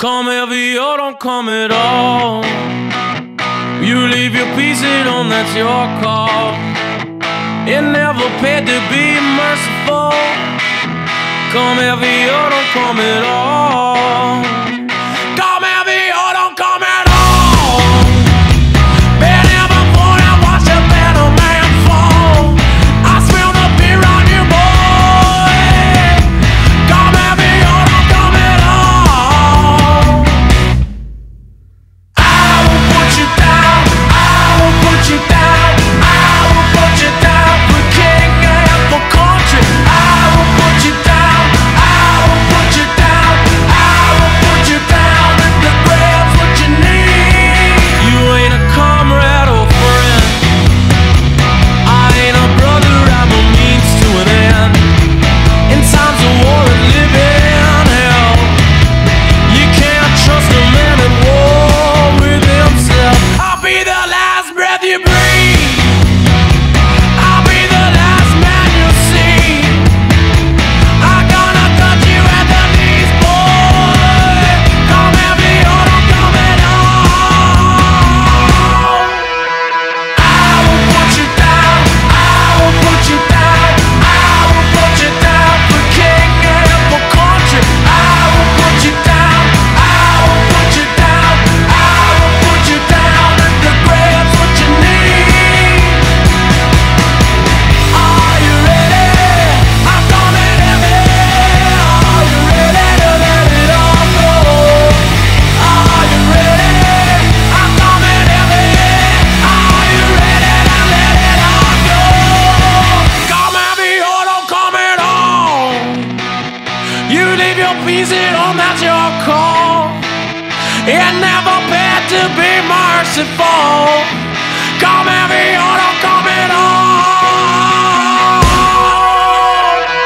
Come heavy or don't come at all. You leave your piece at home, that's your call. It never paid to be merciful. Come heavy or don't come at all. Come heavy or don't come at all. Been here before, I watched a better man fall. I smell the beer on you, boy. Come heavy or don't come at all. I will put you down, I will put you down, I will put you down for king and for country. I will put you down, I will put you down, I will put you down in the grave's what you need. You ain't a comrade or friend, I ain't a brother, I'm a means to an end. In times of war and living hell, you can't trust a man at war with himself. I'll be the last breath you breathe, I'll be the last man you see. I'm gonna touch you at the knees, boy. Come heavy or don't come at all. I will put you down, I will put you down, I will put you down for king and for country. I will put you down, I will put you down, I will put you down in the grave's what you need. Are you ready? I'm coming heavy. Are you ready to let it all go? Are you ready? I'm coming heavy. Are you ready to let it all go? Come heavy or don't come at all. You leave your piece at home, that's your call. It never paid to be merciful. Come heavy or don't come at all.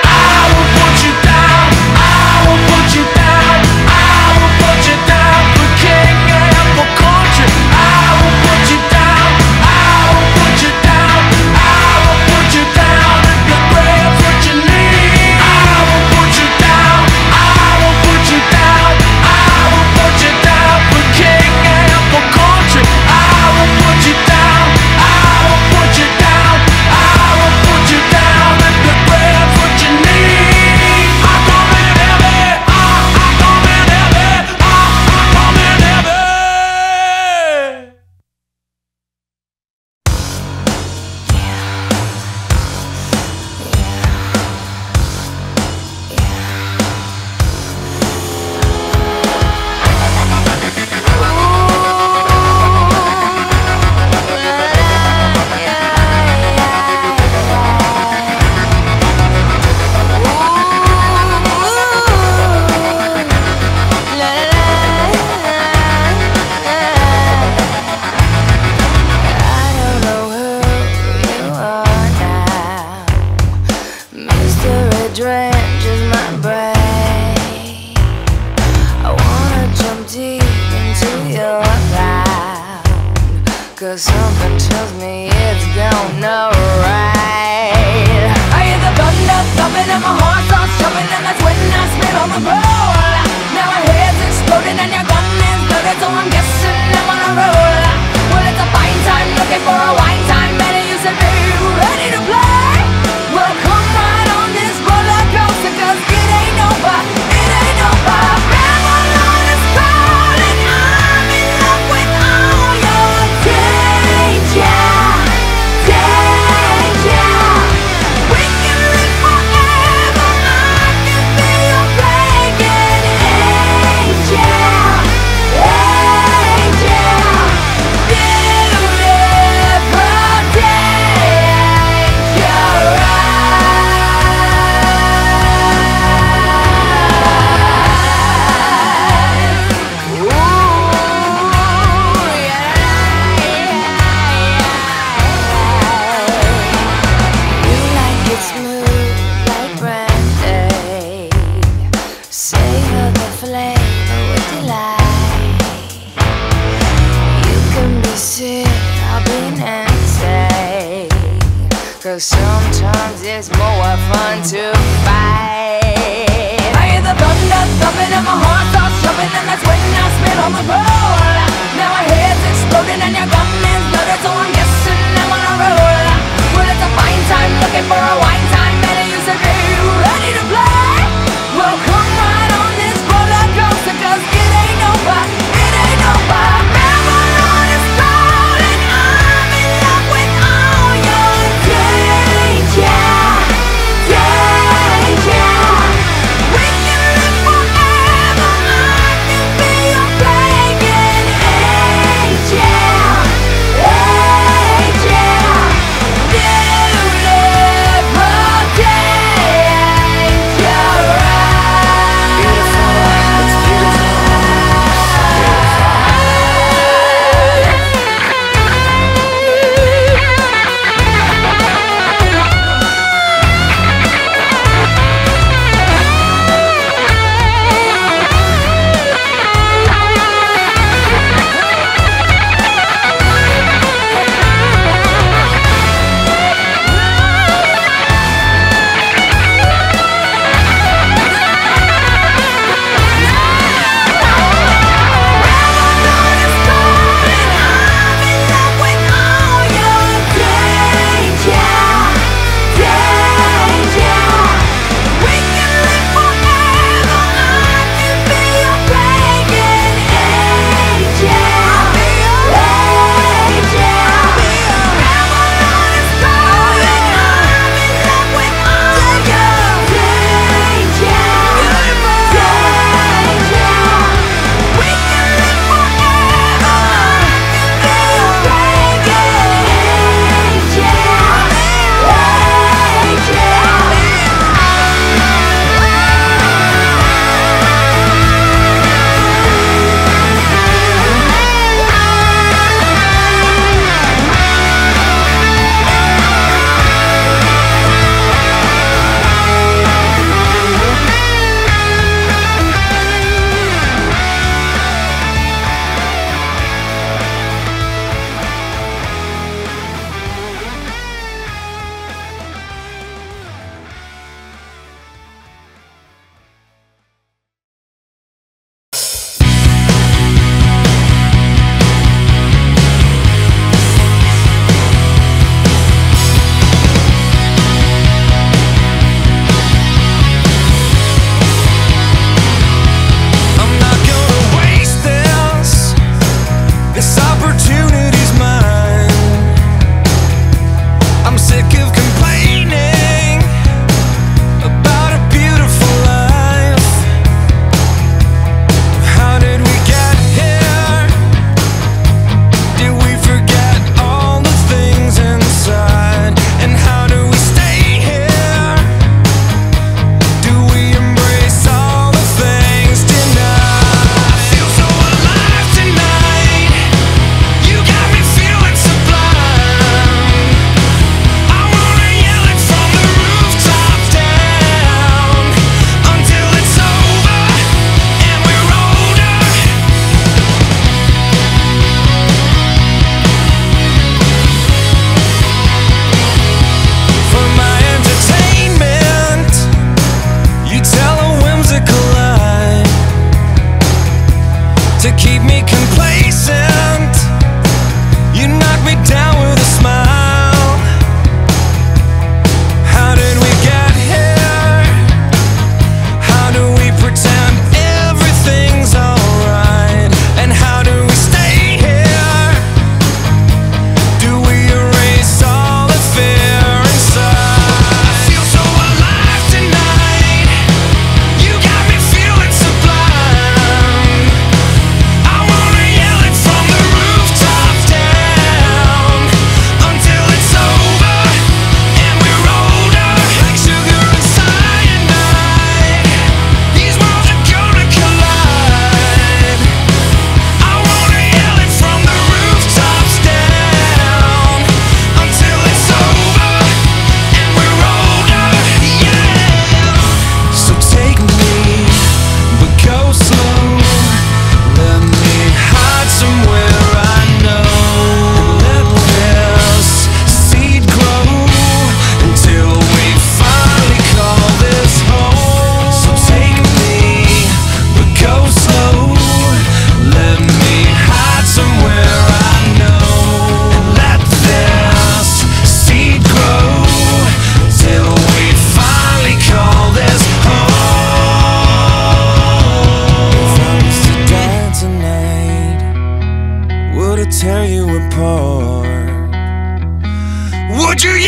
I will put you down, I will put you down, I will put you down for king and for country. I will put you down, I will put you down, I will put you down in the grave's what you need. I will put you down, I will put you down, I will put you down for king and for country. I will put you down, I will put you down, I will put you down in the grave's what you need. I'm coming heavy, I'm coming heavy, I'm coming heavy. Drenches my brain. I wanna jump deep into your ground, 'cause something tells me it's gonna rain. I hear the thunder thumping and my heart starts jumping, and that's when I spit on the roll. Now my head's exploding and your gun is loaded, so I'm guessing I'm on a roll. Well, it's a fine time looking for a wine time, and you said, "Are you ready to play?" Well, come right on this roller coaster, 'cause it ain't over, it ain't over. Babylon is calling, I'm in love with all your danger, danger. We can live forever, I can be your plaguing angel, angel. Beautiful Cause sometimes it's more fun to fight. I hear the thunder thumping and my heart starts jumping. coming and that's when I spit on the pole. Now my head's exploding and your gun is loaded, so I'm guessing I'm on a roll. Well, it's a fine time looking for a wine time, and you said, are you ready to play? Well, come right on this roller coaster, cause it ain't over, it ain't over. Babylon is calling, I'm in love with all your danger, danger. We can live forever, I can be your playing angel, angel.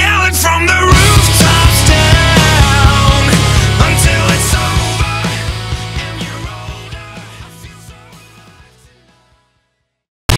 yell it from the roof.